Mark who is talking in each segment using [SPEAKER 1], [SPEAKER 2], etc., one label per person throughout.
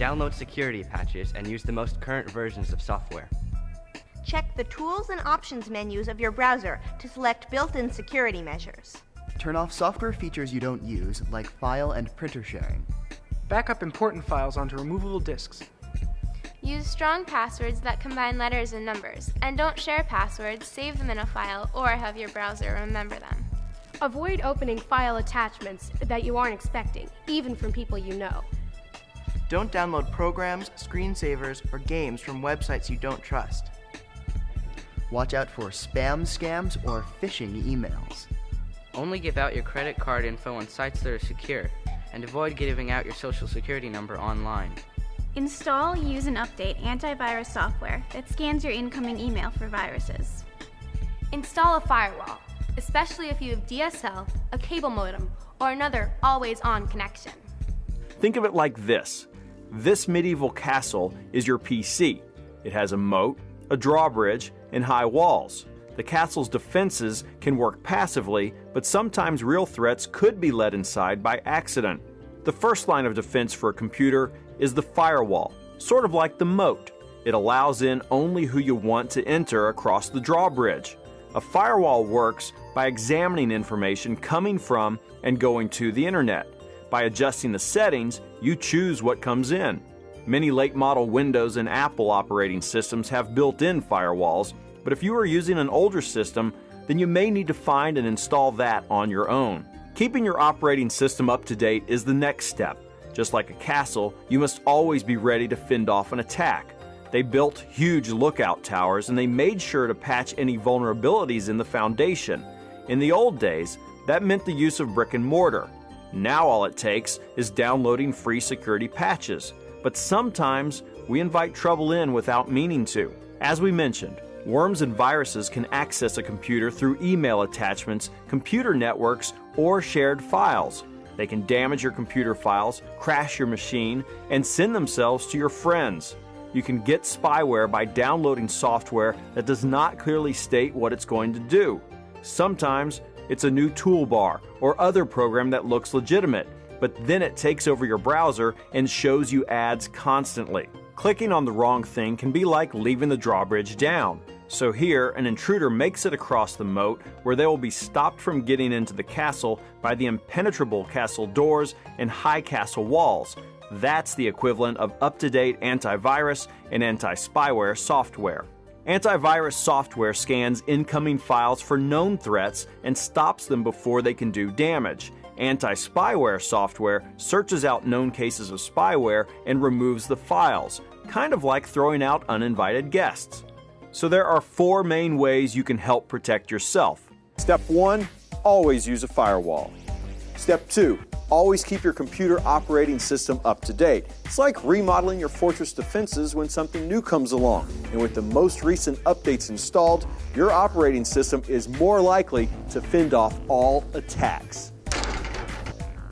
[SPEAKER 1] Download security patches and use the most current versions of software.
[SPEAKER 2] Check the Tools and Options menus of your browser to select built-in security measures.
[SPEAKER 3] Turn off software features you don't use, like file and printer sharing.
[SPEAKER 4] Back up important files onto removable disks.
[SPEAKER 5] Use strong passwords that combine letters and numbers, and don't share passwords, save them in a file, or have your browser remember them.
[SPEAKER 6] Avoid opening file attachments that you aren't expecting, even from people you know.
[SPEAKER 3] Don't download programs, screensavers, or games from websites you don't trust. Watch out for spam scams or phishing emails.
[SPEAKER 7] Only give out your credit card info on sites that are secure, and avoid giving out your social security number online.
[SPEAKER 8] Install, use, and update antivirus software that scans your incoming email for viruses.
[SPEAKER 5] Install a firewall, especially if you have DSL, a cable modem, or another always-on connection.
[SPEAKER 9] Think of it like this. This medieval castle is your PC. It has a moat, a drawbridge, and high walls. The castle's defenses can work passively, but sometimes real threats could be let inside by accident. The first line of defense for a computer is the firewall, sort of like the moat. It allows in only who you want to enter across the drawbridge. A firewall works by examining information coming from and going to the internet. By adjusting the settings, you choose what comes in. Many late-model Windows and Apple operating systems have built-in firewalls, but if you are using an older system, then you may need to find and install that on your own. Keeping your operating system up to date is the next step. Just like a castle, you must always be ready to fend off an attack. They built huge lookout towers and they made sure to patch any vulnerabilities in the foundation. In the old days, that meant the use of brick and mortar. Now all it takes is downloading free security patches. But sometimes we invite trouble in without meaning to. As we mentioned, worms and viruses can access a computer through email attachments, computer networks, or shared files. They can damage your computer files, crash your machine, and send themselves to your friends. You can get spyware by downloading software that does not clearly state what it's going to do. Sometimes it's a new toolbar or other program that looks legitimate, but then it takes over your browser and shows you ads constantly. Clicking on the wrong thing can be like leaving the drawbridge down. So here, an intruder makes it across the moat where they will be stopped from getting into the castle by the impenetrable castle doors and high castle walls. That's the equivalent of up-to-date antivirus and anti-spyware software. Antivirus software scans incoming files for known threats and stops them before they can do damage. Anti-spyware software searches out known cases of spyware and removes the files, kind of like throwing out uninvited guests. So there are 4 main ways you can help protect yourself. Step 1, always use a firewall. Step 2, always keep your computer operating system up to date. It's like remodeling your fortress defenses when something new comes along. And with the most recent updates installed, your operating system is more likely to fend off all attacks.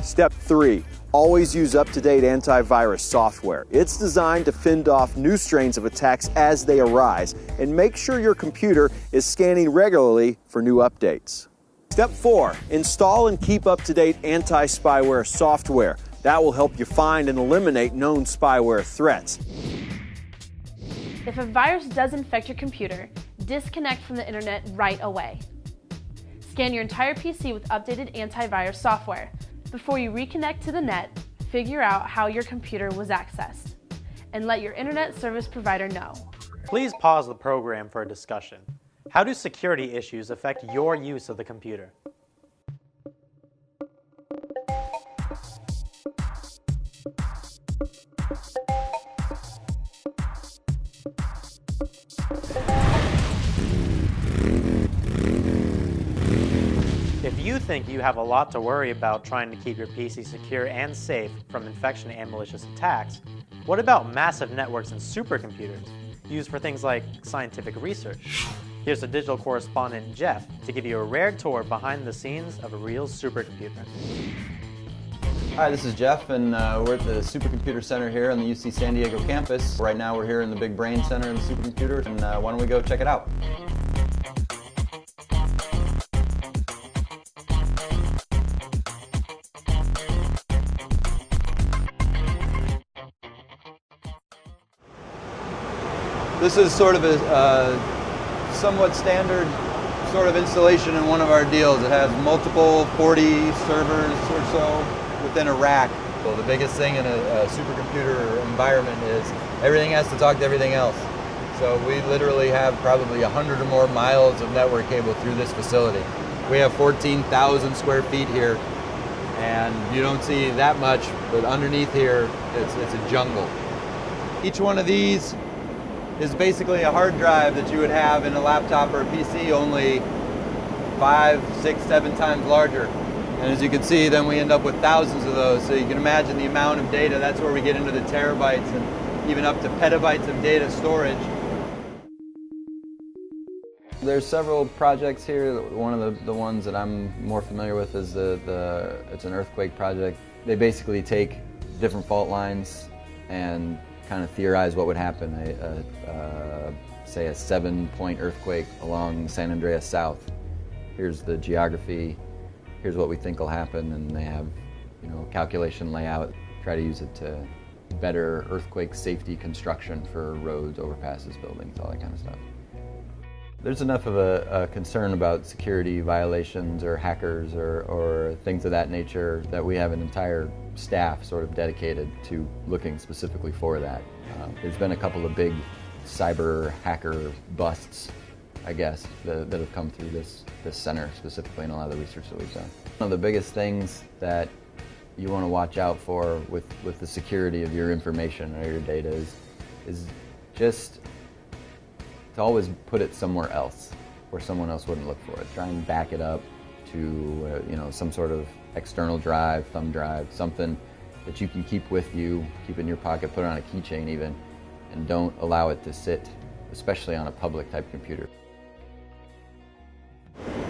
[SPEAKER 9] Step 3, always use up-to-date antivirus software. It's designed to fend off new strains of attacks as they arise, and make sure your computer is scanning regularly for new updates. Step 4, install and keep up-to-date anti-spyware software. That will help you find and eliminate known spyware threats.
[SPEAKER 6] If a virus does infect your computer, disconnect from the internet right away. Scan your entire PC with updated antivirus software. Before you reconnect to the net, figure out how your computer was accessed, and let your internet service provider know.
[SPEAKER 10] Please pause the program for a discussion. How do security issues affect your use of the computer? If you think you have a lot to worry about trying to keep your PC secure and safe from infection and malicious attacks, what about massive networks and supercomputers used for things like scientific research? Here's a digital correspondent, Jeff, to give you a rare tour behind the scenes of a real supercomputer.
[SPEAKER 11] Hi, this is Jeff, and we're at the Supercomputer Center here on the UC San Diego campus. Right now we're here in the big brain center of the supercomputer, and why don't we go check it out? This is sort of a somewhat standard sort of installation in one of our deals. It has multiple 40 servers or so within a rack. Well, the biggest thing in a supercomputer environment is everything has to talk to everything else. So we literally have probably 100 or more miles of network cable through this facility. We have 14,000 square feet here, and you don't see that much, but underneath here, it's a jungle. Each one of these is basically a hard drive that you would have in a laptop or a PC, only 5, 6, 7 times larger. And as you can see, then we end up with thousands of those. So you can imagine the amount of data. That's where we get into the terabytes and even up to petabytes of data storage. There's several projects here. One of the ones that I'm more familiar with is it's an earthquake project. They basically take different fault lines and kind of theorize what would happen. Say a 7-point earthquake along San Andreas South. Here's the geography. Here's what we think will happen, and they have, calculation layout. Try to use it to better earthquake safety construction for roads, overpasses, buildings, all that kind of stuff. There's enough of a concern about security violations or hackers or things of that nature that we have an entire staff sort of dedicated to looking specifically for that. There's been a couple of big cyber hacker busts, I guess, that have come through this center specifically in a lot of the research that we've done. One of the biggest things that you want to watch out for with the security of your information or your data is just to always put it somewhere else where someone else wouldn't look for it. Try and back it up to some sort of external drive, thumb drive, something that you can keep with you, keep in your pocket, put it on a keychain even, and don't allow it to sit, especially on a public type computer.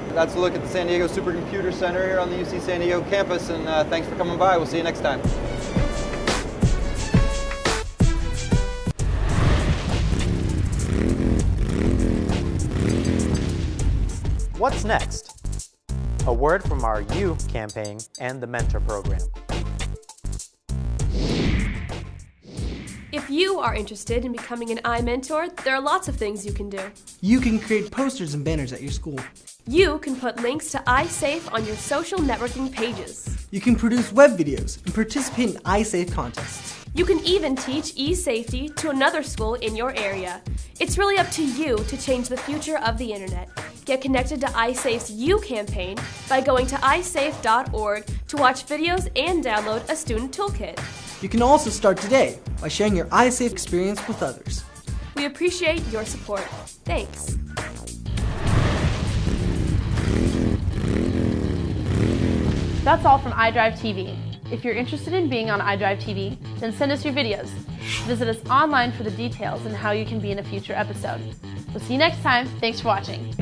[SPEAKER 11] That's a look at the San Diego Supercomputer Center here on the UC San Diego campus, and thanks for coming by. We'll see you next time.
[SPEAKER 10] What's next? A word from our You campaign and the Mentor program.
[SPEAKER 12] If you are interested in becoming an iMentor, there are lots of things you can do.
[SPEAKER 13] You can create posters and banners at your school.
[SPEAKER 12] You can put links to iSafe on your social networking pages.
[SPEAKER 13] You can produce web videos and participate in iSafe contests.
[SPEAKER 12] You can even teach e-safety to another school in your area. It's really up to you to change the future of the internet. Get connected to iSafe's You campaign by going to iSafe.org to watch videos and download a student toolkit.
[SPEAKER 13] You can also start today by sharing your iSafe experience with others.
[SPEAKER 12] We appreciate your support. Thanks.
[SPEAKER 6] That's all from iDrive TV. If you're interested in being on iDrive TV, then send us your videos. Visit us online for the details and how you can be in a future episode. We'll see you next time. Thanks for watching.